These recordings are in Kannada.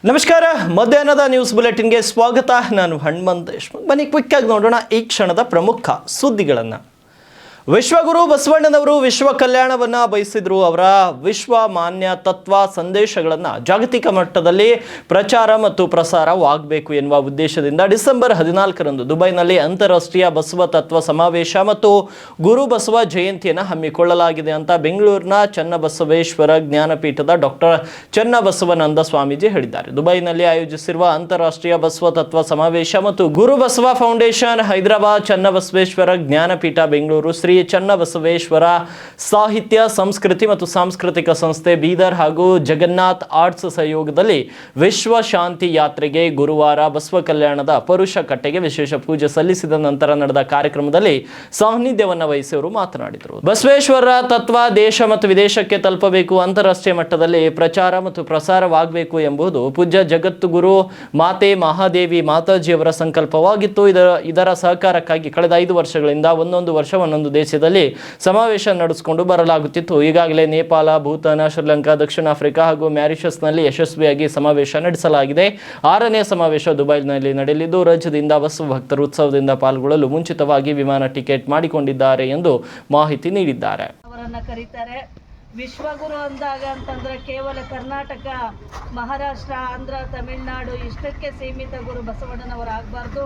ನಮಸ್ಕಾರ, ಮಧ್ಯಾಹ್ನದ ನ್ಯೂಸ್ ಬುಲೆಟಿನ್ಗೆ ಸ್ವಾಗತ. ನಾನು ಹನುಮಂತ್ ದೇಶ್ಮುಖ್. ಬನ್ನಿ ಕ್ವಿಕ್ ಆಗಿ ನೋಡೋಣ ಈ ಕ್ಷಣದ ಪ್ರಮುಖ ಸುದ್ದಿಗಳನ್ನು. ವಿಶ್ವಗುರು ಬಸವಣ್ಣನವರು ವಿಶ್ವ ಕಲ್ಯಾಣವನ್ನು ಬಯಸಿದ್ರು. ಅವರ ವಿಶ್ವ ಮಾನ್ಯ ತತ್ವ ಸಂದೇಶಗಳನ್ನು ಜಾಗತಿಕ ಮಟ್ಟದಲ್ಲಿ ಪ್ರಚಾರ ಮತ್ತು ಪ್ರಸಾರವಾಗಬೇಕು ಎನ್ನುವ ಉದ್ದೇಶದಿಂದ ಡಿಸೆಂಬರ್ 14ರಂದು ದುಬೈನಲ್ಲಿ ಅಂತಾರಾಷ್ಟ್ರೀಯ ಬಸವ ತತ್ವ ಸಮಾವೇಶ ಮತ್ತು ಗುರು ಬಸವ ಜಯಂತಿಯನ್ನು ಹಮ್ಮಿಕೊಳ್ಳಲಾಗಿದೆ ಅಂತ ಬೆಂಗಳೂರಿನ ಚನ್ನಬಸವೇಶ್ವರ ಜ್ಞಾನಪೀಠದ ಡಾಕ್ಟರ್ ಚನ್ನಬಸವನಂದ ಸ್ವಾಮೀಜಿ ಹೇಳಿದ್ದಾರೆ. ದುಬೈನಲ್ಲಿ ಆಯೋಜಿಸಿರುವ ಅಂತಾರಾಷ್ಟ್ರೀಯ ಬಸವ ತತ್ವ ಸಮಾವೇಶ ಮತ್ತು ಗುರು ಬಸವ ಫೌಂಡೇಶನ್ ಹೈದರಾಬಾದ್, ಚನ್ನಬಸವೇಶ್ವರ ಜ್ಞಾನಪೀಠ ಬೆಂಗಳೂರು, ಶ್ರೀ ಚನ್ನಬಸವೇಶ್ವರ ಸಾಹಿತ್ಯ ಸಂಸ್ಕೃತಿ ಮತ್ತು ಸಾಂಸ್ಕೃತಿಕ ಸಂಸ್ಥೆ ಬೀದರ್ ಹಾಗೂ ಜಗನ್ನಾಥ್ ಆರ್ಟ್ಸ್ ಸಹಯೋಗದಲ್ಲಿ ವಿಶ್ವ ಶಾಂತಿ ಯಾತ್ರೆಗೆ ಗುರುವಾರ ಬಸವ ಕಲ್ಯಾಣದ ಪರುಷ ಕಟ್ಟೆಗೆ ವಿಶೇಷ ಪೂಜೆ ಸಲ್ಲಿಸಿದ ನಂತರ ನಡೆದ ಕಾರ್ಯಕ್ರಮದಲ್ಲಿ ಸಾನ್ನಿಧ್ಯವನ್ನು ವಹಿಸಿ ಅವರು ಮಾತನಾಡಿದರು. ಬಸವೇಶ್ವರ ತತ್ವ ದೇಶ ಮತ್ತು ವಿದೇಶಕ್ಕೆ ತಲುಪಬೇಕು, ಅಂತಾರಾಷ್ಟ್ರೀಯ ಮಟ್ಟದಲ್ಲಿ ಪ್ರಚಾರ ಮತ್ತು ಪ್ರಸಾರವಾಗಬೇಕು ಎಂಬುದು ಪೂಜ್ಯ ಜಗದ್ಗುರು ಮಾತೆ ಮಹಾದೇವಿ ಮಾತಾಜಿಯವರ ಸಂಕಲ್ಪವಾಗಿತ್ತು. ಇದರ ಸಹಕಾರಕ್ಕಾಗಿ ಕಳೆದ 5 ವರ್ಷಗಳಿಂದ ಒಂದೊಂದು ವರ್ಷ ಒಂದೊಂದು ದೇಶದಲ್ಲಿ ಸಮಾವೇಶ ನಡೆಸಿಕೊಂಡು ಬರಲಾಗುತ್ತಿತ್ತು. ಈಗಾಗಲೇ ನೇಪಾಳ, ಭೂತಾನ, ಶ್ರೀಲಂಕಾ, ದಕ್ಷಿಣ ಆಫ್ರಿಕಾ ಹಾಗೂ ಮ್ಯಾರಿಷಸ್ನಲ್ಲಿ ಯಶಸ್ವಿಯಾಗಿ ಸಮಾವೇಶ ನಡೆಸಲಾಗಿದೆ. 6ನೇ ಸಮಾವೇಶ ದುಬೈನಲ್ಲಿ ನಡೆಯಲಿದ್ದು, ರಾಜ್ಯದಿಂದ ಬಸವ ಭಕ್ತರು ಉತ್ಸವದಿಂದ ಪಾಲ್ಗೊಳ್ಳಲು ಮುಂಚಿತವಾಗಿ ವಿಮಾನ ಟಿಕೆಟ್ ಮಾಡಿಕೊಂಡಿದ್ದಾರೆ ಎಂದು ಮಾಹಿತಿ ನೀಡಿದ್ದಾರೆ. ವಿಶ್ವಗುರು ಅಂದಾಗ ಅಂತಂದರೆ ಕೇವಲ ಕರ್ನಾಟಕ, ಮಹಾರಾಷ್ಟ್ರ, ಆಂಧ್ರ, ತಮಿಳುನಾಡು ಇಷ್ಟಕ್ಕೆ ಸೀಮಿತ ಗುರು ಬಸವಣ್ಣನವರಾಗಬಾರ್ದು.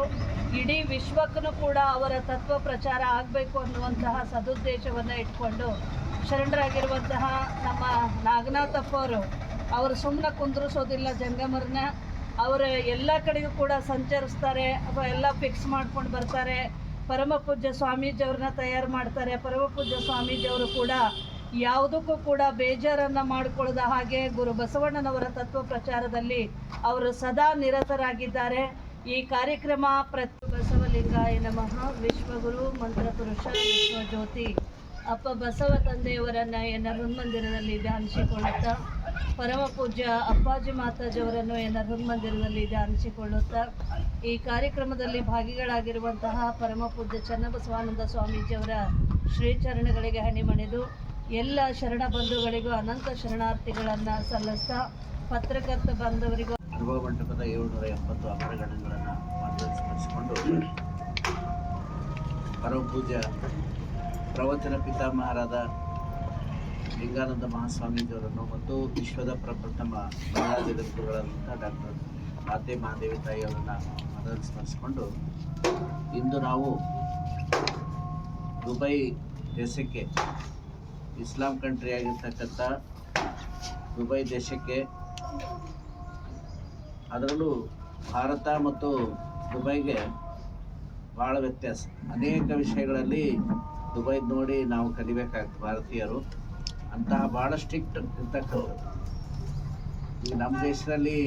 ಇಡೀ ವಿಶ್ವಕ್ಕೂ ಕೂಡ ಅವರ ತತ್ವ ಪ್ರಚಾರ ಆಗಬೇಕು ಅನ್ನುವಂತಹ ಸದುದ್ದೇಶವನ್ನು ಇಟ್ಕೊಂಡು ಶರಣರಾಗಿರುವಂತಹ ನಮ್ಮ ನಾಗನಾಥಪ್ಪ ಅವರು ಸುಮ್ಮನೆ ಕುಂದ್ರಿಸೋದಿಲ್ಲ. ಜಂಗಮರನ್ನ ಅವರು ಎಲ್ಲ ಕಡೆಗೂ ಕೂಡ ಸಂಚರಿಸ್ತಾರೆ ಅಥವಾ ಎಲ್ಲ ಫಿಕ್ಸ್ ಮಾಡ್ಕೊಂಡು ಬರ್ತಾರೆ. ಪರಮ ಪೂಜ್ಯ ಸ್ವಾಮೀಜಿಯವ್ರನ್ನ ತಯಾರು ಮಾಡ್ತಾರೆ. ಪರಮ ಪೂಜ್ಯ ಸ್ವಾಮೀಜಿಯವರು ಕೂಡ ಯಾವುದಕ್ಕೂ ಕೂಡ ಬೇಜಾರನ್ನು ಮಾಡಿಕೊಳ್ಳದ ಹಾಗೆ ಗುರು ಬಸವಣ್ಣನವರ ತತ್ವ ಪ್ರಚಾರದಲ್ಲಿ ಅವರು ಸದಾ ನಿರತರಾಗಿದ್ದಾರೆ. ಈ ಕಾರ್ಯಕ್ರಮ ಬಸವಲಿಂಗಾಯ ನಮಃ, ವಿಶ್ವಗುರು ಮಂತ್ರಪುರುಷ ವಿಶ್ವಜ್ಯೋತಿ ಅಪ್ಪ ಬಸವ ತಂದೆಯವರನ್ನು ಎನ್ನ ಹೃನ್ಮಂದಿರದಲ್ಲಿ ಧ್ಯಾನಿಸಿಕೊಳ್ಳುತ್ತಾ, ಪರಮ ಪೂಜ್ಯ ಅಪ್ಪಾಜಿ ಮಾತಾಜಿಯವರನ್ನು ಎನ್ನ ಹೃನ್ಮಂದಿರದಲ್ಲಿ ಧ್ಯಾನಿಸಿಕೊಳ್ಳುತ್ತಾ, ಈ ಕಾರ್ಯಕ್ರಮದಲ್ಲಿ ಭಾಗಿಗಳಾಗಿರುವಂತಹ ಪರಮ ಪೂಜ್ಯ ಚನ್ನಬಸವಾನಂದ ಸ್ವಾಮೀಜಿಯವರ ಶ್ರೀಚರಣಗಳಿಗೆ ಹಣಿಮಣಿದು ಎಲ್ಲ ಶರಣ ಬಂಧುಗಳಿಗೂ ಅನಂತ ಶರಣಾರ್ಥಿಗಳನ್ನು ಸಲ್ಲಿಸ್ತಾ, ಪತ್ರಕರ್ತ ಬಾಂಧವರಿಗೂ ಅನುಭವ ಮಂಟಪದ 770 ಅಪರಗಣಗಳನ್ನು ಸ್ಮರಿಸಿಕೊಂಡು ಪರಮ ಪೂಜ್ಯ ಪ್ರವಚನ ಪಿತಾಮಹರಾದ ಲಿಂಗಾನಂದ ಮಹಾಸ್ವಾಮೀಜಿಯವರನ್ನು ಮತ್ತು ವಿಶ್ವದ ಪ್ರಪ್ರಥಮ ಮಹಿಳಾ ಜಗದ್ಗುರುಗಳಾದಂಥ ಡಾಕ್ಟರ್ ಮಾತೆ ಮಹಾದೇವಿ ತಾಯಿಯವರನ್ನು ಮೊದಲು ಸ್ಮರಿಸಿಕೊಂಡು, ಇಂದು ನಾವು ದುಬೈ ದೇಶಕ್ಕೆ, ಇಸ್ಲಾಂ ಕಂಟ್ರಿ ಆಗಿರ್ತಕ್ಕಂಥ ದುಬೈ ದೇಶಕ್ಕೆ, ಅದರಲ್ಲೂ ಭಾರತ ಮತ್ತು ದುಬೈಗೆ ಭಾಳ ವ್ಯತ್ಯಾಸ. ಅನೇಕ ವಿಷಯಗಳಲ್ಲಿ ದುಬೈ ನೋಡಿ ನಾವು ಕಲಿಬೇಕಾಗ್ತದೆ ಭಾರತೀಯರು. ಅಂತಹ ಭಾಳ ಸ್ಟ್ರಿಕ್ಟ್ ಇರ್ತಕ್ಕಂಥದ್ದು. ಈಗ ನಮ್ಮ ದೇಶದಲ್ಲಿ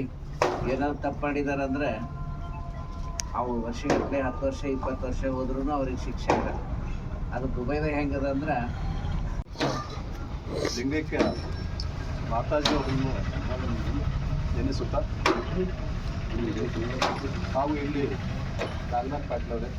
ಏನಾದ್ರು ತಪ್ಪು ಮಾಡಿದ್ದಾರೆ ಅಂದರೆ ಅವು ವರ್ಷಗಟ್ಟಲೆ 10 ವರ್ಷ 20 ವರ್ಷ ಹೋದ್ರೂ ಅವ್ರಿಗೆ ಶಿಕ್ಷೆ ಆಗಲ್ಲ. ಅದು ದುಬೈದಾಗ ಹೆಂಗದ ಅಂದ್ರೆ ಲಿಂಗೈಕ್ಯ ಮಾತಾಜಿಯವರನ್ನು ನೆನೆಸುತ್ತಾ ನಾವು ಇಲ್ಲಿ ನಾಗನಾಥ್ ಪಾಟೀಲ್ ಅವರೇ,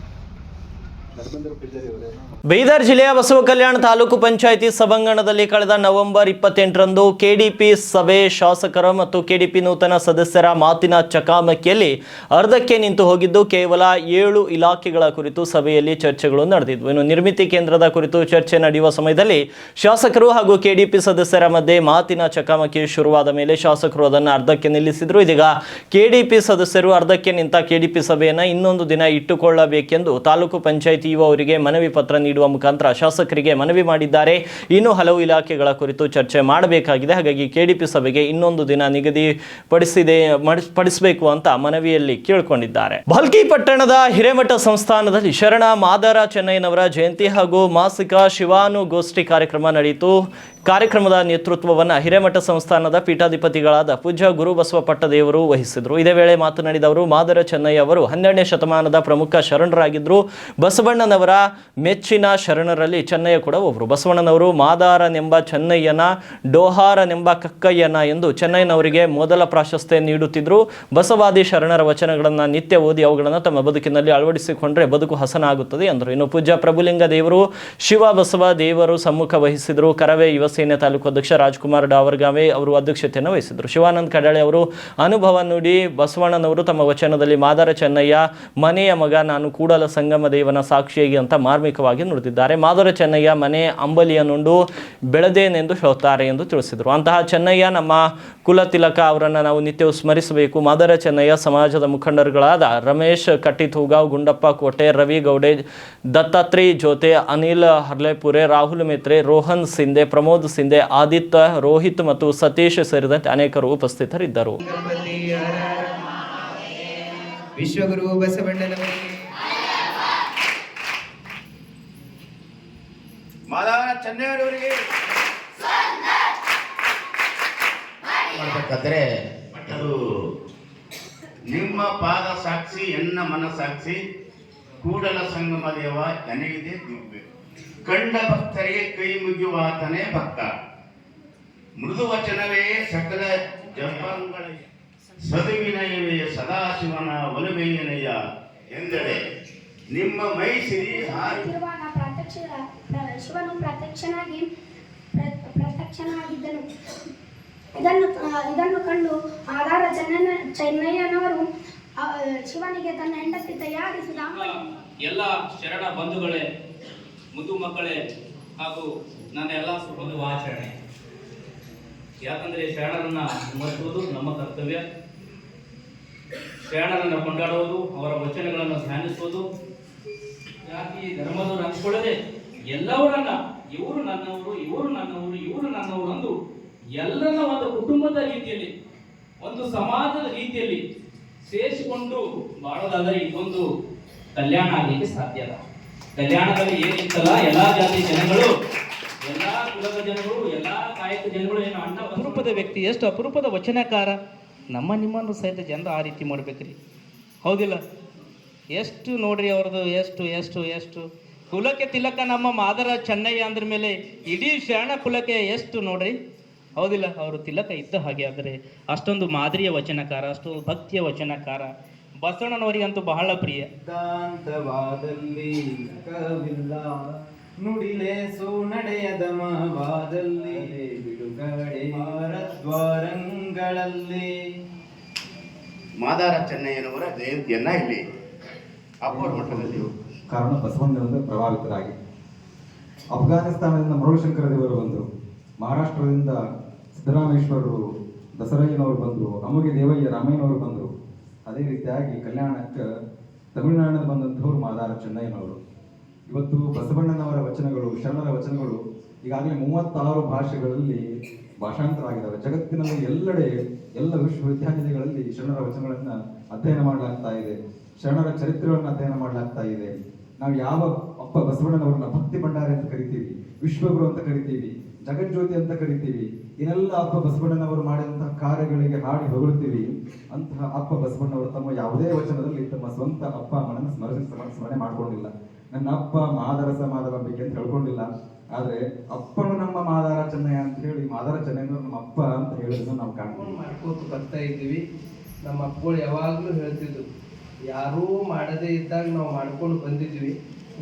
ಬೀದರ್ ಜಿಲ್ಲೆಯ ಬಸವ ಕಲ್ಯಾಣ ತಾಲೂಕು ಪಂಚಾಯಿತಿ ಸಭಾಂಗಣದಲ್ಲಿ ಕಳೆದ ನವೆಂಬರ್ 28ರಂದು ಕೆಡಿಪಿ ಸಭೆ ಶಾಸಕರ ಮತ್ತು ಕೆಡಿಪಿ ನೂತನ ಸದಸ್ಯರ ಮಾತಿನ ಚಕಮಕಿಯಲ್ಲಿ ಅರ್ಧಕ್ಕೆ ನಿಂತು ಹೋಗಿದ್ದು, ಕೇವಲ 7 ಇಲಾಖೆಗಳ ಕುರಿತು ಸಭೆಯಲ್ಲಿ ಚರ್ಚೆಗಳು ನಡೆದಿದ್ವು. ಇನ್ನು ನಿರ್ಮಿತಿ ಕೇಂದ್ರದ ಕುರಿತು ಚರ್ಚೆ ನಡೆಯುವ ಸಮಯದಲ್ಲಿ ಶಾಸಕರು ಹಾಗೂ ಕೆಡಿಪಿ ಸದಸ್ಯರ ಮಧ್ಯೆ ಮಾತಿನ ಚಕಮಕಿ ಶುರುವಾದ ಮೇಲೆ ಶಾಸಕರು ಅದನ್ನು ಅರ್ಧಕ್ಕೆ ನಿಲ್ಲಿಸಿದ್ರು. ಇದೀಗ ಕೆಡಿಪಿ ಸದಸ್ಯರು ಅರ್ಧಕ್ಕೆ ನಿಂತ ಕೆಡಿಪಿ ಸಭೆಯನ್ನು ಇನ್ನೊಂದು ದಿನ ಇಟ್ಟುಕೊಳ್ಳಬೇಕೆಂದು ತಾಲೂಕು ಪಂಚಾಯಿತಿ ಅವರಿಗೆ ಮನವಿ ಪತ್ರ ನೀಡುವ ಮುಖಾಂತರ ಶಾಸಕರಿಗೆ ಮನವಿ ಮಾಡಿದ್ದಾರೆ. ಇನ್ನು ಹಲವು ಇಲಾಖೆಗಳ ಕುರಿತು ಚರ್ಚೆ ಮಾಡಬೇಕಾಗಿದೆ. ಹಾಗಾಗಿ ಕೆಡಿಪಿ ಸಭೆಗೆ ಇನ್ನೊಂದು ದಿನ ಪಡಿಸಬೇಕು ಅಂತ ಮನವಿಯಲ್ಲಿ ಕೇಳಿಕೊಂಡಿದ್ದಾರೆ. ಭಾಲ್ಕಿ ಪಟ್ಟಣದ ಹಿರೇಮಠ ಸಂಸ್ಥಾನದಲ್ಲಿ ಶರಣ ಮಾದಾರ ಚೆನ್ನಯ್ಯನವರ ಜಯಂತಿ ಹಾಗೂ ಮಾಸಿಕ ಶಿವಾನುಗೋಷ್ಠಿ ಕಾರ್ಯಕ್ರಮ ನಡೆಯಿತು. ಕಾರ್ಯಕ್ರಮದ ನೇತೃತ್ವವನ್ನು ಹಿರೇಮಠ ಸಂಸ್ಥಾನದ ಪೀಠಾಧಿಪತಿಗಳಾದ ಪೂಜ್ಯ ಗುರುಬಸವ ಪಟ್ಟದೇವರು ವಹಿಸಿದರು. ಇದೇ ವೇಳೆ ಮಾತನಾಡಿದವರು, ಮಾದಾರ ಚೆನ್ನಯ್ಯ ಅವರು 12ನೇ ಶತಮಾನದ ಪ್ರಮುಖ ಶರಣರಾಗಿದ್ದರು. ಬಸವಣ್ಣನವರ ಮೆಚ್ಚಿನ ಶರಣರಲ್ಲಿ ಚೆನ್ನಯ್ಯ ಕೂಡ ಒಬ್ಬರು. ಬಸವಣ್ಣನವರು ಮಾದಾರನೆಂಬ ಚೆನ್ನಯ್ಯನ, ಡೋಹಾರನೆಂಬ ಕಕ್ಕಯ್ಯನ ಎಂದು ಚೆನ್ನಯ್ಯನವರಿಗೆ ಮೊದಲ ಪ್ರಾಶಸ್ತ್ಯ ನೀಡುತ್ತಿದ್ದರು. ಬಸವಾದಿ ಶರಣರ ವಚನಗಳನ್ನು ನಿತ್ಯ ಓದಿ ಅವುಗಳನ್ನು ತಮ್ಮ ಬದುಕಿನಲ್ಲಿ ಅಳವಡಿಸಿಕೊಂಡ್ರೆ ಬದುಕು ಹಸನಾಗುತ್ತದೆ ಎಂದರು. ಇನ್ನು ಪೂಜ್ಯ ಪ್ರಭುಲಿಂಗ ದೇವರು, ಶಿವ ಬಸವ ದೇವರು ಸಮ್ಮುಖ ವಹಿಸಿದರು. ಕರವೇ ಯುವ ಸೇನೆ ತಾಲೂಕು ಅಧ್ಯಕ್ಷ ರಾಜ್ಕುಮಾರ್ ಡಾವರ್ಗಾವೆ ಅವರು ಅಧ್ಯಕ್ಷತೆಯನ್ನು ವಹಿಸಿದರು. ಶಿವಾನಂದ್ ಕಡಾಳೆ ಅವರು ಅನುಭವ ನುಡಿ ಬಸವಣ್ಣನವರು ತಮ್ಮ ವಚನದಲ್ಲಿ ಮಾದಾರ ಚೆನ್ನಯ್ಯ ಮನೆಯ ಮಗ, ನಾನು ಕೂಡಲ ಸಂಗಮ ದೇವನ ಸಾಕ್ಷಿಯಾಗಿ ಅಂತ ಮಾರ್ಮಿಕವಾಗಿ ನುಡಿದಿದ್ದಾರೆ. ಮಾದಾರ ಚೆನ್ನಯ್ಯ ಮನೆ ಅಂಬಲಿಯ ನುಂಡು ಬೆಳೆದೇನೆಂದು ಹೇಳುತ್ತಾರೆ ಎಂದು ತಿಳಿಸಿದರು. ಅಂತಹ ಚೆನ್ನಯ್ಯ ನಮ್ಮ ಕುಲ ತಿಲಕ ಅವರನ್ನು ನಾವು ನಿತ್ಯವೂ ಸ್ಮರಿಸಬೇಕು. ಮಾದಾರ ಚೆನ್ನಯ್ಯ ಸಮಾಜದ ಮುಖಂಡರುಗಳಾದ ರಮೇಶ್ ಕಟ್ಟಿತೂಗಾವ್, ಗುಂಡಪ್ಪ ಕೋಟೆ, ರವಿ ಗೌಡೆ, ದತ್ತಾತ್ರೇಯ ಜೋತೆ, ಅನಿಲ್ ಹರ್ಲೆಪುರೆ, ರಾಹುಲ್ ಮಿತ್ರೆ, ರೋಹನ್ ಸಿಂಧೆ, ಪ್ರಮೋದ್ ಸಿಂಧೆ, ಆದಿತ್ಯ, ರೋಹಿತ್ ಮತ್ತು ಸತೀಶ್ ಸೇರಿದಂತೆ ಅನೇಕರು ಉಪಸ್ಥಿತರಿದ್ದರು. ವಿಶ್ವಗುರು ಬಸವಣ್ಣನವರಿಗೆ ಮಾದಾರ ಚೆನ್ನಯ್ಯನವರಿಗೆ ಮಾಡಬೇಕಾದ್ರೆ ಅದು ನಿಮ್ಮ ಪಾದ ಸಾಕ್ಷಿ, ಎನ್ನ ಮನ ಸಾಕ್ಷಿ, ಕೂಡಲ ಸಂಗಮ ದೇವ ನನಗಿದೆ ದಿವ್ಯ, ಕಂಡ ಭಕ್ತರಿಗೆ ಕೈ ಮುಗಿಯುವಾತನೇ ಭಕ್ತ, ಮೃದು ವಚನವೇ ಸಕಲ ಜಪಾಂಗಳ, ಸದುವಿನಯವೇ ಸದಾಶಿವನ ಒಲುಮೆಯನಯ್ಯ ಎಂದಡೆ ನಿಮ್ಮ ಮೈ ಸಿರಿ ಶಿವನು ಪ್ರತ್ಯಕ್ಷನಾಗಿದ್ದನು. ಇದನ್ನು ಕಂಡು ಆಧಾರ ಚೆನ್ನಯ್ಯನವರು ಶಿವನಿಗೆ ತನ್ನ ಹೆಂಡತಿ ತಯಾರಿಸಿದ ಎಲ್ಲ ಶರಣ ಬಂಧುಗಳೇ, ಮುದ್ದು ಮಕ್ಕಳೇ ಹಾಗೂ ನನ್ನ ಎಲ್ಲ ಸುಖದ ಆಚರಣೆ. ಯಾಕಂದರೆ ಶರಣರನ್ನ ಸ್ಮರಿಸುವುದು ನಮ್ಮ ಕರ್ತವ್ಯ. ಶರಣರನ್ನು ಕೊಂಡಾಡುವುದು, ಅವರ ವಚನಗಳನ್ನು ಧ್ಯಾನಿಸುವುದು, ಜಾತಿ ಧರ್ಮದವರು ಹಂಚ್ಕೊಳ್ಳದೆ ಎಲ್ಲವರನ್ನ ಇವರು ನನ್ನವರು, ಇವರು ನನ್ನವರು, ಇವರು ನನ್ನವರು ಅಂದು ಎಲ್ಲರ ಒಂದು ಕುಟುಂಬದ ರೀತಿಯಲ್ಲಿ, ಒಂದು ಸಮಾಜದ ರೀತಿಯಲ್ಲಿ ಸೇರಿಸಿಕೊಂಡು ಬಾಳೋದಾದರೆ ಇದೊಂದು ಕಲ್ಯಾಣ ಆಗಲಿಕ್ಕೆ ಸಾಧ್ಯ ಅಲ್ಲ. ಕಲ್ಯಾಣದಲ್ಲಿ ಏನಿತ್ತಲ್ಲ, ಎಲ್ಲಾ ಜಾತಿ ಜನಗಳು, ಎಲ್ಲಾ ಕುಲದ ಜನಗಳು, ಎಲ್ಲಾ ಕಾಯಕ ಜನಗಳು ಏನು ಅಣ್ಣ ಅಪರೂಪದ ವ್ಯಕ್ತಿ, ಎಷ್ಟು ಅಪರೂಪದ ವಚನಕಾರ. ನಮ್ಮ ನಿಮ್ಮನ್ನು ಸಹಿತ ಜನರು ಆ ರೀತಿ ಮಾಡ್ಬೇಕ್ರಿ, ಹೌದಿಲ್ಲ? ಎಷ್ಟು ನೋಡ್ರಿ ಅವ್ರದ್ದು, ಎಷ್ಟು ಎಷ್ಟು ಎಷ್ಟು ಕುಲಕ್ಕೆ ತಿಲಕ ನಮ್ಮ ಮಾದರ ಚೆನ್ನಯ್ಯ ಅಂದ್ರ ಮೇಲೆ ಇಡೀ ಶರಣ ಕುಲಕ್ಕೆ ಎಷ್ಟು ನೋಡ್ರಿ, ಹೌದಿಲ್ಲ? ಅವರು ತಿಲಕ ಇದ್ದ ಹಾಗೆ. ಆದರೆ ಅಷ್ಟೊಂದು ಮಾದರಿಯ ವಚನಕಾರ, ಅಷ್ಟೊಂದು ಭಕ್ತಿಯ ವಚನಕಾರ. ಬಸವಣ್ಣನವರಿಗಂತೂ ಬಹಳ ಪ್ರಿಯ. ದಾಂತವಾದಲ್ಲಿ ಕವಿಲ್ಲ, ನುಡಿಲೇಸು ನಡೆಯದ ಮಾವಾದಲ್ಲಿ, ಬಿಡುಗಡೆ ದ್ವಾರಂಗಳಲ್ಲಿ. ಮಾದಾರ ಚೆನ್ನಯ್ಯನವರ ಜಯಂತಿಯನ್ನ ಇಲ್ಲಿ ಅಪ್ಪೋರ ಮಠದಲ್ಲಿ ಕಾರಣ ಬಸವಣ್ಣನಿಂದ ಪ್ರಭಾವಿತರಾಗಿ ಅಫ್ಘಾನಿಸ್ತಾನದಿಂದ ಮರುಳಶಂಕರ ದೇವರು ಬಂದರು, ಮಹಾರಾಷ್ಟ್ರದಿಂದ ಸಿದ್ದರಾಮೇಶ್ವರರು, ದಸರಯ್ಯನವರು ಬಂದರು, ಅಮುಗೆ ದೇವಯ್ಯ ರಾಮಯ್ಯನವರು ಬಂದರು. ಅದೇ ರೀತಿಯಾಗಿ ಕಲ್ಯಾಣಕ್ಕೆ ತಮಿಳುನಾಡಿನಿಂದ ಬಂದಂಥವ್ರು ಮಾದಾರ ಚೆನ್ನಯ್ಯನವರು. ಇವತ್ತು ಬಸವಣ್ಣನವರ ವಚನಗಳು, ಶರಣರ ವಚನಗಳು ಈಗಾಗಲೇ 36 ಭಾಷೆಗಳಲ್ಲಿ ಭಾಷಾಂತರ ಆಗಿದ್ದಾವೆ. ಜಗತ್ತಿನಲ್ಲಿ ಎಲ್ಲೆಡೆ ಎಲ್ಲ ವಿಶ್ವವಿದ್ಯಾನಿಲಯಗಳಲ್ಲಿ ಶರಣರ ವಚನಗಳನ್ನು ಅಧ್ಯಯನ ಮಾಡಲಾಗ್ತಾ ಇದೆ, ಶರಣರ ಚರಿತ್ರೆಗಳನ್ನು ಅಧ್ಯಯನ ಮಾಡಲಾಗ್ತಾ ಇದೆ. ನಾವು ಯಾವ ಅಪ್ಪ ಬಸವಣ್ಣನವ್ರನ್ನ ಭಕ್ತಿ ಭಂಡಾರಿ ಅಂತ ಕರಿತೀವಿ, ವಿಶ್ವಗುರು ಅಂತ ಕರಿತೀವಿ, ಜಗಜ್ಯೋತಿ ಅಂತ ಕರಿತೀವಿ. ಇನ್ನೆಲ್ಲ ಅಪ್ಪ ಬಸವಣ್ಣನವರು ಮಾಡಿದಂತಹ ಕಾರ್ಯಗಳಿಗೆ ಹಾಡಿ ಹೊಗಳುತ್ತೀವಿ. ಅಂತಹ ಅಪ್ಪ ಬಸವಣ್ಣವರು ತಮ್ಮ ಯಾವುದೇ ವಚನದಲ್ಲಿ ತಮ್ಮ ಸ್ವಂತ ಅಪ್ಪ ಅಮ್ಮನನ್ನು ಸ್ಮರಣೆ ಮಾಡ್ಕೊಂಡಿಲ್ಲ. ನನ್ನ ಅಪ್ಪ ಮಾದಾರ ಸಮಾಧಾನ ಬಗ್ಗೆ ಅಂತ ಹೇಳ್ಕೊಂಡಿಲ್ಲ. ಆದ್ರೆ ಅಪ್ಪನು ನಮ್ಮ ಮಾದಾರ ಚೆನ್ನಯ್ಯ ಅಂತ ಹೇಳಿ ಮಾದಾರ ಚೆನ್ನಯ್ಯನವರು ನಮ್ಮ ಅಪ್ಪ ಅಂತ ಹೇಳಿದ್ರು ನಾವು ಮಾಡ್ಕೋತ ಬರ್ತಾ ಇದ್ದೀವಿ. ನಮ್ಮ ಅಪ್ಪಗಳು ಯಾವಾಗಲೂ ಹೇಳ್ತಿದ್ರು, ಯಾರೂ ಮಾಡದೇ ಇದ್ದಾಗ ನಾವು ಮಾಡ್ಕೊಂಡು ಬಂದಿದ್ವಿ.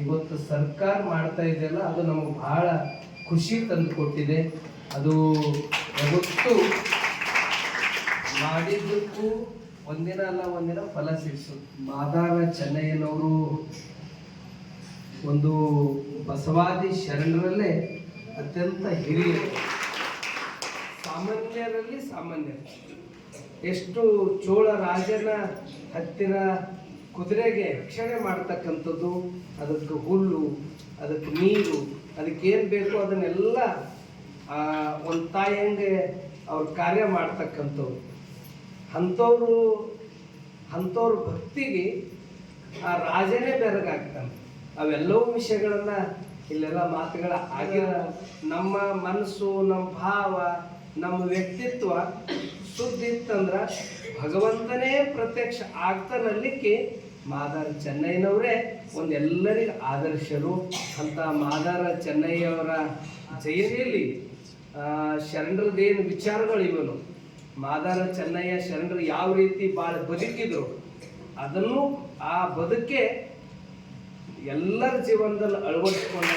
ಇವತ್ತು ಸರ್ಕಾರ ಮಾಡ್ತಾ ಇದೆಯಲ್ಲ, ಅದು ನಮಗೆ ಬಹಳ ಖುಷಿ ತಂದು ಕೊಟ್ಟಿದೆ. ಅದು ಯಾವತ್ತೂ ಮಾಡಿದ್ದಕ್ಕೂ ಒಂದಿನ ಅಲ್ಲ ಒಂದಿನ ಫಲ ಸಿಕ್ಕಿತು. ಮಾದಾರ ಚೆನ್ನಯ್ಯನವರು ಒಂದು ಬಸವಾದಿ ಶರಣರಲ್ಲೇ ಅತ್ಯಂತ ಹಿರಿಯರು, ಸಾಮಾನ್ಯರಲ್ಲಿ ಸಾಮಾನ್ಯರು. ಎಷ್ಟು ಚೋಳ ರಾಜನ ಹತ್ತಿರ ಕುದುರೆಗೆ ರಕ್ಷಣೆ ಮಾಡ್ತಕ್ಕಂಥದ್ದು, ಅದಕ್ಕೆ ಹುಲ್ಲು, ಅದಕ್ಕೆ ನೀರು, ಅದಕ್ಕೇನು ಬೇಕು ಅದನ್ನೆಲ್ಲ ಒಂದು ತಾಯಿಯಂಗೆ ಅವ್ರ ಕಾರ್ಯ ಮಾಡ್ತಕ್ಕಂಥವ್ರು. ಅಂಥವ್ರ ಭಕ್ತಿಗೆ ಆ ರಾಜನೇ ಬೆರಗಾಗ್ತಾನೆ. ಅವೆಲ್ಲವೂ ವಿಷಯಗಳನ್ನ ಇಲ್ಲೆಲ್ಲ ಮಾತುಗಳ ಆಗಿರ ನಮ್ಮ ಮನಸ್ಸು, ನಮ್ಮ ಭಾವ, ನಮ್ಮ ವ್ಯಕ್ತಿತ್ವ ಸುದ್ದಿತ್ತಂದ್ರ ಭಗವಂತನೇ ಪ್ರತ್ಯಕ್ಷ ಆಗ್ತಾನಲ್ಲಿಕ್ಕೆ ಮಾದಾರ ಚೆನ್ನಯ್ಯನವರೇ ಒಂದೆಲ್ಲರಿಗೂ ಆದರ್ಶರು. ಅಂತ ಮಾದಾರ ಚೆನ್ನಯ್ಯವರ ಜಯಂತಿಯಲ್ಲಿ ಶರಣರದೇನು ವಿಚಾರಗಳು ಇವನು, ಮಾದಾರ ಚೆನ್ನಯ್ಯ ಶರಣರು ಯಾವ ರೀತಿ ಭಾಳ ಬದುಕಿದ್ರು ಅದನ್ನು ಆ ಬದುಕೆ ಎಲ್ಲರ ಜೀವನದಲ್ಲಿ ಅಳವಡಿಸ್ಕೊಂಡ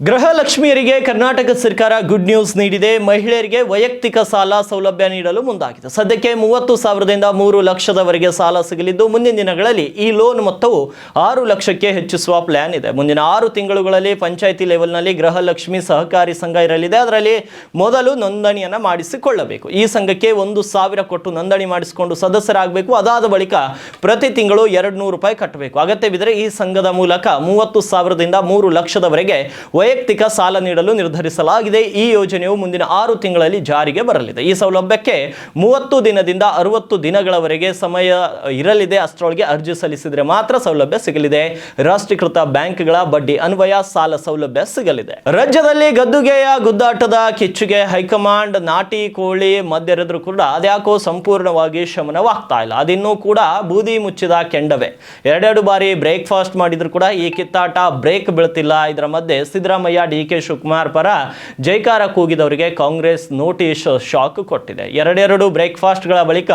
ಗೃಹಲಕ್ಷ್ಮಿಯರಿಗೆ ಕರ್ನಾಟಕ ಸರ್ಕಾರ ಗುಡ್ ನ್ಯೂಸ್ ನೀಡಿದೆ. ಮಹಿಳೆಯರಿಗೆ ವೈಯಕ್ತಿಕ ಸಾಲ ಸೌಲಭ್ಯ ನೀಡಲು ಮುಂದಾಗಿದೆ. ಸದ್ಯಕ್ಕೆ 30,000ದಿಂದ 3 ಲಕ್ಷದವರೆಗೆ ಸಾಲ ಸಿಗಲಿದ್ದು, ಮುಂದಿನ ದಿನಗಳಲ್ಲಿ ಈ ಲೋನ್ ಮೊತ್ತವು 6 ಲಕ್ಷಕ್ಕೆ ಹೆಚ್ಚಿಸುವ ಪ್ಲಾನ್ ಇದೆ. ಮುಂದಿನ 6 ತಿಂಗಳುಗಳಲ್ಲಿ ಪಂಚಾಯಿತಿ ಲೆವೆಲ್ನಲ್ಲಿ ಗೃಹಲಕ್ಷ್ಮಿ ಸಹಕಾರಿ ಸಂಘ ಇರಲಿದೆ. ಅದರಲ್ಲಿ ಮೊದಲು ನೋಂದಣಿಯನ್ನು ಮಾಡಿಸಿಕೊಳ್ಳಬೇಕು. ಈ ಸಂಘಕ್ಕೆ 1,000 ಕೊಟ್ಟು ನೋಂದಣಿ ಮಾಡಿಸಿಕೊಂಡು ಸದಸ್ಯರಾಗಬೇಕು. ಅದಾದ ಬಳಿಕ ಪ್ರತಿ ತಿಂಗಳು 200 ರೂಪಾಯಿ ಕಟ್ಟಬೇಕು. ಅಗತ್ಯವಿದ್ದರೆ ಈ ಸಂಘದ ಮೂಲಕ 30,000ದಿಂದ 3 ಲಕ್ಷದವರೆಗೆ ವೈಯಕ್ತಿಕ ಸಾಲ ನೀಡಲು ನಿರ್ಧರಿಸಲಾಗಿದೆ. ಈ ಯೋಜನೆಯು ಮುಂದಿನ 6 ತಿಂಗಳಲ್ಲಿ ಜಾರಿಗೆ ಬರಲಿದೆ. ಈ ಸೌಲಭ್ಯಕ್ಕೆ 30 ದಿನದಿಂದ 60 ದಿನಗಳವರೆಗೆ ಸಮಯ ಇರಲಿದೆ. ಅಷ್ಟರೊಳಗೆ ಅರ್ಜಿ ಸಲ್ಲಿಸಿದರೆ ಮಾತ್ರ ಸೌಲಭ್ಯ ಸಿಗಲಿದೆ. ರಾಷ್ಟ್ರೀಕೃತ ಬ್ಯಾಂಕ್ಗಳ ಬಡ್ಡಿ ಅನ್ವಯ ಸಾಲ ಸೌಲಭ್ಯ ಸಿಗಲಿದೆ. ರಾಜ್ಯದಲ್ಲಿ ಗದ್ದುಗೆಯ ಗುದ್ದಾಟದ ಕಿಚ್ಚುಗೆ ಹೈಕಮಾಂಡ್ ನಾಟಿ ಕೋಳಿ ಮಧ್ಯರೆದ್ರು ಕೂಡ ಅದ್ಯಾಕೋ ಸಂಪೂರ್ಣವಾಗಿ ಶಮನವಾಗ್ತಾ ಇಲ್ಲ. ಅದಿನ್ನೂ ಕೂಡ ಬೂದಿ ಮುಚ್ಚಿದ ಕೆಂಡವೇ. 2 ಬಾರಿ ಬ್ರೇಕ್ಫಾಸ್ಟ್ ಮಾಡಿದ್ರು ಕೂಡ ಈ ಕಿತ್ತಾಟ ಬ್ರೇಕ್ ಬೀಳ್ತಿಲ್ಲ. ಇದರ ಮಧ್ಯೆ ಸಿದ್ದರಾಮಯ್ಯ DK ಶಿವಕುಮಾರ್ ಪರ ಜೈಕಾರ ಕೂಗಿದವರಿಗೆ ಕಾಂಗ್ರೆಸ್ ನೋಟಿಸ್ ಶಾಕ್ ಕೊಟ್ಟಿದೆ. 2 ಬ್ರೇಕ್ಫಾಸ್ಟ್ಗಳ ಬಳಿಕ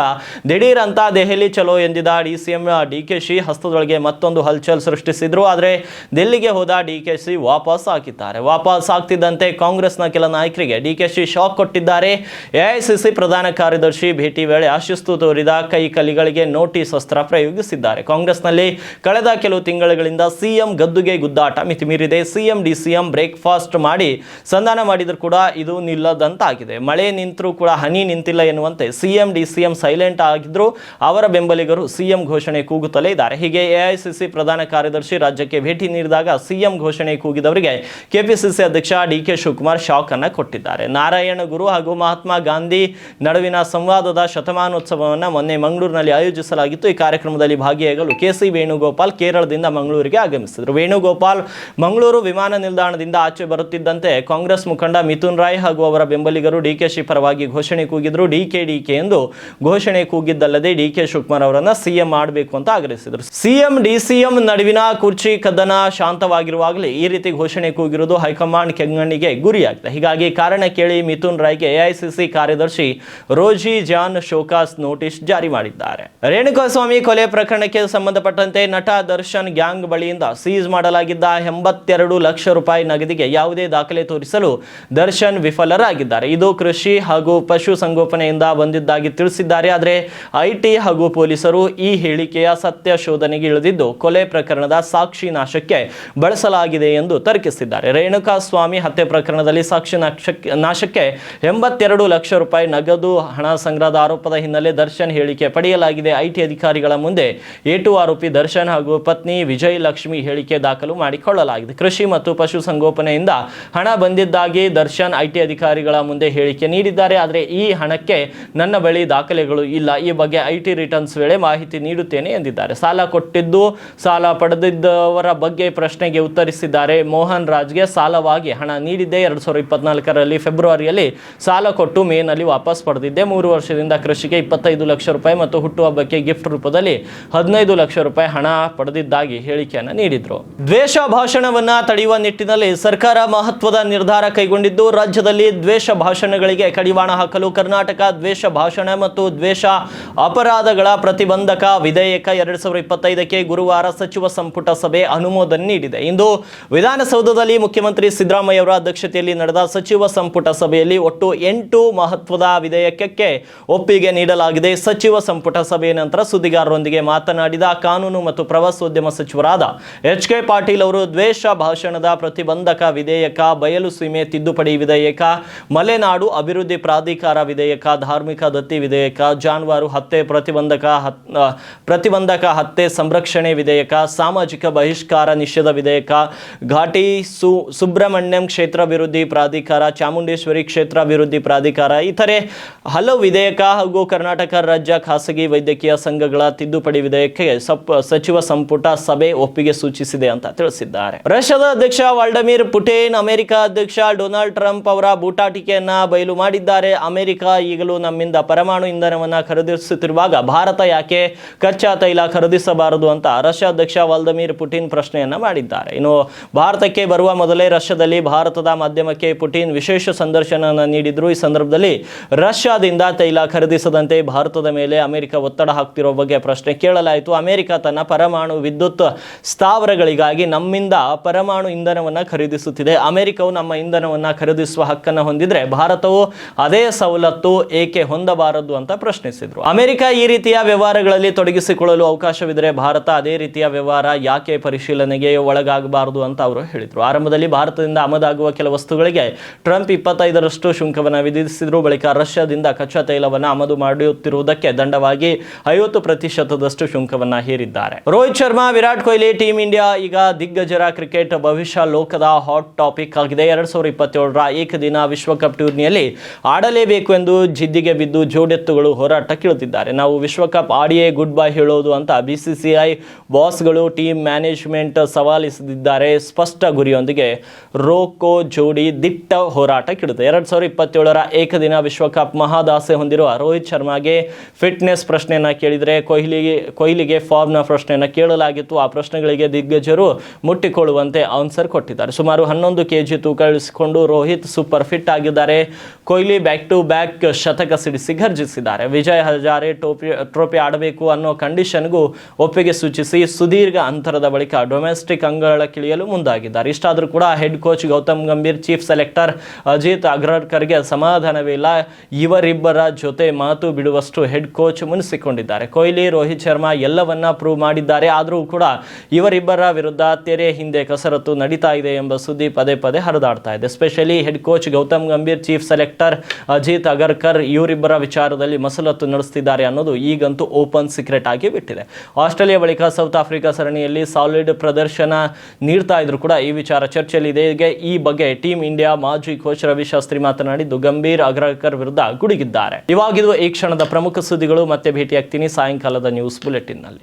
ದಿಢೀರ್ ಅಂತ ದೆಹಲಿ ಚಲೋ ಎಂದಿದ್ದ DCM DKC ಹಸ್ತದೊಳಗೆ ಮತ್ತೊಂದು ಹಲ್ಚಲ್ ಸೃಷ್ಟಿಸಿದ್ರು. ಆದರೆ ದಿಲ್ಲಿಗೆ ಹೋದ DKC ವಾಪಸ್ ಹಾಕಿದ್ದಾರೆ. ವಾಪಸ್ ಆಗ್ತಿದ್ದಂತೆ ಕಾಂಗ್ರೆಸ್ನ ಕೆಲ ನಾಯಕರಿಗೆ DKC ಶಾಕ್ ಕೊಟ್ಟಿದ್ದಾರೆ. AICC ಪ್ರಧಾನ ಕಾರ್ಯದರ್ಶಿ ಭೇಟಿ ವೇಳೆ ಅಶಿಸ್ತು ತೋರಿದ ಕೈ ಕಲಿಗಳಿಗೆ ನೋಟಿಸ್ ಅಸ್ತ್ರ ಪ್ರಯೋಗಿಸಿದ್ದಾರೆ. ಕಾಂಗ್ರೆಸ್ನಲ್ಲಿ ಕಳೆದ ಕೆಲವು ತಿಂಗಳುಗಳಿಂದ CM ಗದ್ದುಗೆ ಗುದ್ದಾಟ ಮಿತಿಮೀರಿದೆ. CM DCM ಬ್ರೇಕ್ಫಾಸ್ಟ್ ಮಾಡಿ ಸಂಧಾನ ಮಾಡಿದ್ರು ಕೂಡ ಇದು ನಿಲ್ಲದಂತಾಗಿದೆ. ಮಳೆ ನಿಂತರೂ ಕೂಡ ಹನಿ ನಿಂತಿಲ್ಲ ಎನ್ನುವಂತೆ CM DCM ಸೈಲೆಂಟ್ ಆಗಿದ್ರು. ಅವರ ಬೆಂಬಲಿಗರು CM ಘೋಷಣೆ ಕೂಗುತ್ತಲೇ ಇದ್ದಾರೆ. ಹೀಗೆ AICC ಪ್ರಧಾನ ಕಾರ್ಯದರ್ಶಿ ರಾಜ್ಯಕ್ಕೆ ಭೇಟಿ ನೀಡಿದಾಗ CM ಘೋಷಣೆ ಕೂಗಿದವರಿಗೆ KPCC ಅಧ್ಯಕ್ಷ DK ಶಿವಕುಮಾರ್ ಶಾಕ್ ಅನ್ನು ಕೊಟ್ಟಿದ್ದಾರೆ. ನಾರಾಯಣ ಗುರು ಹಾಗೂ ಮಹಾತ್ಮ ಗಾಂಧಿ ನಡುವಿನ ಸಂವಾದದ ಶತಮಾನೋತ್ಸವವನ್ನು ಮೊನ್ನೆ ಮಂಗಳೂರಿನಲ್ಲಿ ಆಯೋಜಿಸಲಾಗಿತ್ತು. ಈ ಕಾರ್ಯಕ್ರಮದಲ್ಲಿ ಭಾಗಿಯಾಗಲು KC ವೇಣುಗೋಪಾಲ್ ಕೇರಳದಿಂದ ಮಂಗಳೂರಿಗೆ ಆಗಮಿಸಿದರು. ವೇಣುಗೋಪಾಲ್ ಮಂಗಳೂರು ವಿಮಾನ ನಿಲ್ದಾಣದಿಂದ ಆಚೆ ಬರುತ್ತಿದ್ದಂತೆ ಕಾಂಗ್ರೆಸ್ ಮುಖಂಡ ಮಿಥುನ್ ರಾಯ್ ಹಾಗೂ ಅವರ ಬೆಂಬಲಿಗರು DKC ಪರವಾಗಿ ಘೋಷಣೆ ಕೂಗಿದ್ರು. DK ಎಂದು ಘೋಷಣೆ ಕೂಗಿದ್ದಲ್ಲದೆ DK ಶಿವಕುಮಾರ್ ಅವರನ್ನ CM ಮಾಡಬೇಕು ಅಂತ ಆಗ್ರಹಿಸಿದರು. CM DCM ನಡುವಿನ ಕುರ್ಚಿ ಕದನ ಶಾಂತವಾಗಿರುವಾಗಲೇ ಈ ರೀತಿ ಘೋಷಣೆ ಕೂಗಿರುವುದು ಹೈಕಮಾಂಡ್ ಕೆಂಗಣ್ಣಿಗೆ ಗುರಿಯಾಗಿದೆ. ಹೀಗಾಗಿ ಕಾರಣ ಕೇಳಿ ಮಿಥುನ್ ರಾಯ್ಗೆ AICC ಕಾರ್ಯದರ್ಶಿ ರೋಜಿ ಜಾನ್ ಶೋಕಾಸ್ ನೋಟಿಸ್ ಜಾರಿ ಮಾಡಿದ್ದಾರೆ. ರೇಣುಕಾಸ್ವಾಮಿ ಕೊಲೆ ಪ್ರಕರಣಕ್ಕೆ ಸಂಬಂಧಪಟ್ಟಂತೆ ನಟ ದರ್ಶನ್ ಗ್ಯಾಂಗ್ ಬಳಿಯಿಂದ ಸೀಸ್ ಮಾಡಲಾಗಿದ್ದ 82 ಲಕ್ಷ ರೂಪಾಯಿ ನಗದಿಗೆ ಯಾವುದೇ ದಾಖಲೆ ತೋರಿಸಲು ದರ್ಶನ್ ವಿಫಲರಾಗಿದ್ದಾರೆ. ಇದು ಕೃಷಿ ಹಾಗೂ ಪಶು ಸಂಗೋಪನೆಯಿಂದ ಬಂದಿದ್ದಾಗಿ ತಿಳಿಸಿದ್ದಾರೆ. ಆದರೆ IT ಹಾಗೂ ಪೊಲೀಸರು ಈ ಹೇಳಿಕೆಯ ಸತ್ಯ ಶೋಧನೆಗೆ ಇಳಿದಿದ್ದು ಕೊಲೆ ಪ್ರಕರಣದ ಸಾಕ್ಷಿ ನಾಶಕ್ಕೆ ಬಳಸಲಾಗಿದೆ ಎಂದು ತರ್ಕಿಸಿದ್ದಾರೆ. ರೇಣುಕಾಸ್ವಾಮಿ ಹತ್ಯೆ ಪ್ರಕರಣದಲ್ಲಿ ಸಾಕ್ಷಿ ನಾಶಕ್ಕೆ 82 ಲಕ್ಷ ರೂಪಾಯಿ ನಗದು ಹಣ ಸಂಗ್ರಹದ ಆರೋಪದ ಹಿನ್ನೆಲೆ ದರ್ಶನ್ ಹೇಳಿಕೆ ಪಡೆಯಲಾಗಿದೆ. IT ಅಧಿಕಾರಿಗಳ ಮುಂದೆ A2 ಆರೋಪಿ ದರ್ಶನ್ ಹಾಗೂ ಪತ್ನಿ ವಿಜಯ್ ಲಕ್ಷ್ಮಿ ಹೇಳಿಕೆ ದಾಖಲು ಮಾಡಿಕೊಳ್ಳಲಾಗಿದೆ. ಕೃಷಿ ಮತ್ತು ಪಶು ಸಂಗೋಪನೆಯಿಂದ ಹಣ ಬಂದಿದ್ದಾಗಿ ದರ್ಶನ್ IT ಅಧಿಕಾರಿಗಳ ಮುಂದೆ ಹೇಳಿಕೆ ನೀಡಿದ್ದಾರೆ. ಆದರೆ ಈ ಹಣಕ್ಕೆ ನನ್ನ ಬಳಿ ದಾಖಲೆಗಳು ಇಲ್ಲ. ಈ ಬಗ್ಗೆ IT ರಿಟರ್ನ್ಸ್ ವೇಳೆ ಮಾಹಿತಿ ನೀಡುತ್ತೇನೆ ಎಂದಿದ್ದಾರೆ. ಸಾಲ ಕೊಟ್ಟಿದ್ದು ಸಾಲ ಪಡೆದಿದ್ದವರ ಬಗ್ಗೆ ಪ್ರಶ್ನೆಗೆ ಉತ್ತರಿಸಿದ್ದಾರೆ. ಮೋಹನ್ ರಾಜ್ಗೆ ಸಾಲವಾಗಿ ಹಣ ನೀಡಿದ್ದೆ. 2024ರಲ್ಲಿ ಫೆಬ್ರವರಿಯಲ್ಲಿ ಸಾಲ ಕೊಟ್ಟು ಮೇನಲ್ಲಿ ವಾಪಸ್ ಪಡೆದಿದ್ದೆ. 3 ವರ್ಷದಿಂದ ಕೃಷಿಗೆ 25 ಲಕ್ಷ ರೂಪಾಯಿ ಮತ್ತು ಹುಟ್ಟುಹಬ್ಬಕ್ಕೆ ಗಿಫ್ಟ್ ರೂಪದಲ್ಲಿ 15 ಲಕ್ಷ ರೂಪಾಯಿ ಹಣ ಪಡೆದಿದ್ದಾಗಿ ಹೇಳಿಕೆಯನ್ನು ನೀಡಿದ್ರು. ದ್ವೇಷ ಭಾಷಣವನ್ನ ತಡೆಯುವ ನಿಟ್ಟಿನಲ್ಲಿ ಸರ್ಕಾರ ಮಹತ್ವದ ನಿರ್ಧಾರ ಕೈಗೊಂಡಿದ್ದು, ರಾಜ್ಯದಲ್ಲಿ ದ್ವೇಷ ಭಾಷಣಗಳಿಗೆ ಕಡಿವಾಣ ಹಾಕಲು ಕರ್ನಾಟಕ ದ್ವೇಷ ಭಾಷಣ ಮತ್ತು ದ್ವೇಷ ಅಪರಾಧಗಳ ಪ್ರತಿಬಂಧಕ ವಿಧೇಯಕ 2025ಕ್ಕೆ ಗುರುವಾರ ಸಚಿವ ಸಂಪುಟ ಸಭೆ ಅನುಮೋದನೆ ನೀಡಿದೆ. ಇಂದು ವಿಧಾನಸೌಧದಲ್ಲಿ ಮುಖ್ಯಮಂತ್ರಿ ಸಿದ್ದರಾಮಯ್ಯ ಅವರ ಅಧ್ಯಕ್ಷತೆಯಲ್ಲಿ ನಡೆದ ಸಚಿವ ಸಂಪುಟ ಸಭೆಯಲ್ಲಿ ಒಟ್ಟು 8 ಮಹತ್ವದ ವಿಧೇಯಕಕ್ಕೆ ಒಪ್ಪಿಗೆ ನೀಡಲಾಗಿದೆ. ಸಚಿವ ಸಂಪುಟ ಸಭೆಯ ನಂತರ ಸುದ್ದಿಗಾರರೊಂದಿಗೆ ಮಾತನಾಡಿದ ಕಾನೂನು ಮತ್ತು ಪ್ರವಾಸೋದ್ಯಮ ಸಚಿವರಾದ HK ಪಾಟೀಲ್ ಅವರು ದ್ವೇಷ ಭಾಷಣದ ಪ್ರತಿಬಂಧಕ ವಿಧೇಯಕ, ಬಯಲು ಸೀಮೆ ತಿದ್ದುಪಡಿ ವಿಧೇಯಕ, ಮಲೆನಾಡು ಅಭಿವೃದ್ಧಿ ಪ್ರಾಧಿಕಾರ ವಿಧೇಯಕ, ಧಾರ್ಮಿಕ ದತ್ತಿ ವಿಧೇಯಕ, ಜಾನುವಾರು ಹತ್ಯೆ ಪ್ರತಿಬಂಧಕ ಹತ್ಯೆ ಸಂರಕ್ಷಣೆ ವಿಧೇಯಕ, ಸಾಮಾಜಿಕ ಬಹಿಷ್ಕಾರ ನಿಷೇಧ ವಿಧೇಯಕ, ಘಾಟಿ ಸುಬ್ರಹ್ಮಣ್ಯಂ ಕ್ಷೇತ್ರ ಅಭಿವೃದ್ಧಿ ಪ್ರಾಧಿಕಾರ, ಚಾಮುಂಡೇಶ್ವರಿ ಕ್ಷೇತ್ರ ಅಭಿವೃದ್ಧಿ ಪ್ರಾಧಿಕಾರ, ಇತರೆ ಹಲವು ವಿಧೇಯಕ ಹಾಗೂ ಕರ್ನಾಟಕ ರಾಜ್ಯ ಖಾಸಗಿ ವೈದ್ಯಕೀಯ ಸಂಘಗಳ ತಿದ್ದುಪಡಿ ವಿಧೇಯಕಕ್ಕೆ ಸಚಿವ ಸಂಪುಟ ಸಭೆ ಒಪ್ಪಿಗೆ ಸೂಚಿಸಿದೆ ಅಂತ ತಿಳಿಸಿದ್ದಾರೆ. ರಷ್ಯಾದ ಅಧ್ಯಕ್ಷ ವ್ಲಾಡಿಮಿರ್ ಪುಟಿನ್ ಅಮೆರಿಕ ಅಧ್ಯಕ್ಷ ಡೊನಾಲ್ಡ್ ಟ್ರಂಪ್ ಅವರ ಬೂಟಾಟಿಕೆಯನ್ನ ಬಯಲು ಮಾಡಿದ್ದಾರೆ. ಅಮೆರಿಕ ಈಗಲೂ ನಮ್ಮಿಂದ ಪರಮಾಣು ಇಂಧನವನ್ನ ಖರೀದಿಸುತ್ತಿರುವಾಗ ಭಾರತ ಯಾಕೆ ಕಚ್ಚಾ ತೈಲ ಖರೀದಿಸಬಾರದು ಅಂತ ರಷ್ಯಾ ಅಧ್ಯಕ್ಷ ವ್ಲಾದಿಮಿರ್ ಪುಟಿನ್ ಪ್ರಶ್ನೆಯನ್ನ ಮಾಡಿದ್ದಾರೆ. ಇನ್ನು ಭಾರತಕ್ಕೆ ಬರುವ ಮೊದಲೇ ರಷ್ಯಾದಲ್ಲಿ ಭಾರತದ ಮಾಧ್ಯಮಕ್ಕೆ ಪುಟಿನ್ ವಿಶೇಷ ಸಂದರ್ಶನ ನೀಡಿದ್ರು. ಈ ಸಂದರ್ಭದಲ್ಲಿ ರಷ್ಯಾದಿಂದ ತೈಲ ಖರೀದಿಸದಂತೆ ಭಾರತದ ಮೇಲೆ ಅಮೆರಿಕ ಒತ್ತಡ ಹಾಕ್ತಿರೋ ಬಗ್ಗೆ ಪ್ರಶ್ನೆ ಕೇಳಲಾಯಿತು. ಅಮೆರಿಕ ತನ್ನ ಪರಮಾಣು ವಿದ್ಯುತ್ ಸ್ಥಾವರಗಳಿಗಾಗಿ ನಮ್ಮಿಂದ ಪರಮಾಣು ಇಂಧನವನ್ನ ಇಂಧನವನ್ನು ಖರೀದಿಸುತ್ತಿದೆ. ಅಮೆರಿಕವು ನಮ್ಮ ಇಂಧನವನ್ನು ಖರೀದಿಸುವ ಹಕ್ಕನ್ನು ಹೊಂದಿದ್ರೆ ಭಾರತವು ಅದೇ ಸವಲತ್ತು ಏಕೆ ಹೊಂದಬಾರದು ಅಂತ ಪ್ರಶ್ನಿಸಿದ್ರು. ಅಮೆರಿಕ ಈ ರೀತಿಯ ವ್ಯವಹಾರಗಳಲ್ಲಿ ತೊಡಗಿಸಿಕೊಳ್ಳಲು ಅವಕಾಶವಿದ್ದರೆ ಭಾರತ ಅದೇ ರೀತಿಯ ವ್ಯವಹಾರ ಯಾಕೆ ಪರಿಶೀಲನೆಗೆ ಒಳಗಾಗಬಾರದು ಅಂತ ಅವರು ಹೇಳಿದರು. ಆರಂಭದಲ್ಲಿ ಭಾರತದಿಂದ ಆಮದಾಗುವ ಕೆಲ ವಸ್ತುಗಳಿಗೆ ಟ್ರಂಪ್ 25% ಶುಲ್ಕವನ್ನು ವಿಧಿಸಿದ್ರು. ಬಳಿಕ ರಷ್ಯಾದಿಂದ ಕಚ್ಚಾ ತೈಲವನ್ನು ಆಮದು ಮಾಡುತ್ತಿರುವುದಕ್ಕೆ ದಂಡವಾಗಿ 50% ಶುಲ್ಕವನ್ನು ಹೇರಿದ್ದಾರೆ. ರೋಹಿತ್ ಶರ್ಮಾ, ವಿರಾಟ್ ಕೊಹ್ಲಿ, ಟೀಮ್ ಇಂಡಿಯಾ ಈಗ ದಿಗ್ಗಜರ ಕ್ರಿಕೆಟ್ ಭವಿಷ್ಯ ಲೋಕದ ಹಾಟ್ ಟಾಪಿಕ್ ಆಗಿದೆ. 2027ರ ಏಕದಿನ ವಿಶ್ವಕಪ್ ಟೂರ್ನಿಯಲ್ಲಿ ಆಡಲೇಬೇಕು ಎಂದು ಜಿದ್ದಿಗೆ ಬಿದ್ದು ಜೋಡೆತ್ತುಗಳು ಹೋರಾಟಕ್ಕಿಳಿದಿದ್ದಾರೆ. ನಾವು ವಿಶ್ವಕಪ್ ಆಡಿಯೇ ಗುಡ್ ಬೈ ಹೇಳೋದು ಅಂತ ಬಿಸಿಸಿಐ ಬಾಸ್ಗಳು ಟೀಮ್ ಮ್ಯಾನೇಜ್ಮೆಂಟ್ ಸವಾಲಿಸಿದ್ದಾರೆ. ಸ್ಪಷ್ಟ ಗುರಿಯೊಂದಿಗೆ ರೋಕೋ ಜೋಡಿ ದಿಟ್ಟ ಹೋರಾಟಕ್ಕಿಳಿದೆ. 2027ರ ಏಕದಿನ ವಿಶ್ವಕಪ್ ಮಹಾದಾಸೆ ಹೊಂದಿರುವ ರೋಹಿತ್ ಶರ್ಮಾಗೆ ಫಿಟ್ನೆಸ್ ಪ್ರಶ್ನೆಯನ್ನು ಕೇಳಿದರೆ ಕೊಹ್ಲಿಗೆ ಫಾರ್ಮ್ನ ಪ್ರಶ್ನೆಯನ್ನು ಕೇಳಲಾಗಿತ್ತು. ಆ ಪ್ರಶ್ನೆಗಳಿಗೆ ದಿಗ್ಗಜರು ಮುಟ್ಟಿಕೊಳ್ಳುವಂತೆ ಆನ್ಸರ್ ಕೊಟ್ಟಿದ್ದಾರೆ. ಸುಮಾರು 11 kg ತೂಕ ಇಳಿಸಿಕೊಂಡು ರೋಹಿತ್ ಸೂಪರ್ ಫಿಟ್ ಆಗಿದ್ದಾರೆ. ಕೊಹ್ಲಿ ಬ್ಯಾಕ್ ಟು ಬ್ಯಾಕ್ ಶತಕ ಸಿಡಿಸಿ ಘರ್ಜಿಸಿದ್ದಾರೆ. ವಿಜಯ್ ಹಜಾರೆ ಟ್ರೋಫಿ ಆಡಬೇಕು ಅನ್ನೋ ಕಂಡೀಷನ್ಗೂ ಒಪ್ಪಿಗೆ ಸೂಚಿಸಿ ಸುದೀರ್ಘ ಅಂತರದ ಬಳಿಕ ಡೊಮೆಸ್ಟಿಕ್ ಅಂಗಳಕ್ಕಿಳಿಯಲು ಮುಂದಾಗಿದ್ದಾರೆ. ಇಷ್ಟಾದರೂ ಕೂಡ head coach Gautam Gambhir, chief selector Ajit ಅಗ್ರಕರ್ಗೆ ಸಮಾಧಾನವೇ ಇಲ್ಲ. ಇವರಿಬ್ಬರ ಜೊತೆ ಮಾತು ಬಿಡುವಷ್ಟು ಹೆಡ್ ಕೋಚ್ ಮುನಿಸಿಕೊಂಡಿದ್ದಾರೆ. ಕೊಹ್ಲಿ, ರೋಹಿತ್ ಶರ್ಮಾ ಎಲ್ಲವನ್ನ ಪ್ರೂವ್ ಮಾಡಿದ್ದಾರೆ. ಆದರೂ ಕೂಡ ಇವರಿಬ್ಬರ ವಿರುದ್ಧ ತೆರೆ ಹಿಂದೆ ಕಸರತ್ತು ನಡೀತಾ ಇದೆ ಎಂಬ ಸುದ್ದಿ ಪದೇ ಪದೇ ಹರಿದಾಡ್ತಾ ಇದೆ. Especially head coach Gautam Gambhir, chief selector Ajit Agarkar ಇವರಿಬ್ಬರ ವಿಚಾರದಲ್ಲಿ ಮಸಲತ್ತು ನಡೆಸುತ್ತಿದ್ದಾರೆ ಅನ್ನೋದು ಈಗಂತೂ ಓಪನ್ ಸೀಕ್ರೆಟ್ ಆಗಿ ಬಿಟ್ಟಿದೆ. ಆಸ್ಟ್ರೇಲಿಯಾ ಬಳಿಕ ಸೌತ್ ಆಫ್ರಿಕಾ ಸರಣಿಯಲ್ಲಿ ಸಾಲಿಡ್ ಪ್ರದರ್ಶನ ನೀಡ್ತಾ ಇದ್ರು ಕೂಡ ಈ ವಿಚಾರ ಚರ್ಚೆಯಲ್ಲಿದೆ. ಈ ಬಗ್ಗೆ ಟೀಮ್ ಇಂಡಿಯಾ ಮಾಜಿ ಕೋಚ್ ರವಿ ಶಾಸ್ತ್ರಿ ಮಾತನಾಡಿದ್ದು ಗಂಭೀರ್ ಅಗ್ರಕರ್ ವಿರುದ್ಧ ಗುಡುಗಿದ್ದಾರೆ. ಇವಾಗಿದು ಈ ಕ್ಷಣದ ಪ್ರಮುಖ ಸುದ್ದಿಗಳು. ಮತ್ತೆ ಭೇಟಿಯಾಗ್ತೀನಿ ಸಾಯಂಕಾಲದ ನ್ಯೂಸ್ ಬುಲೆಟಿನ್ ನಲ್ಲಿ.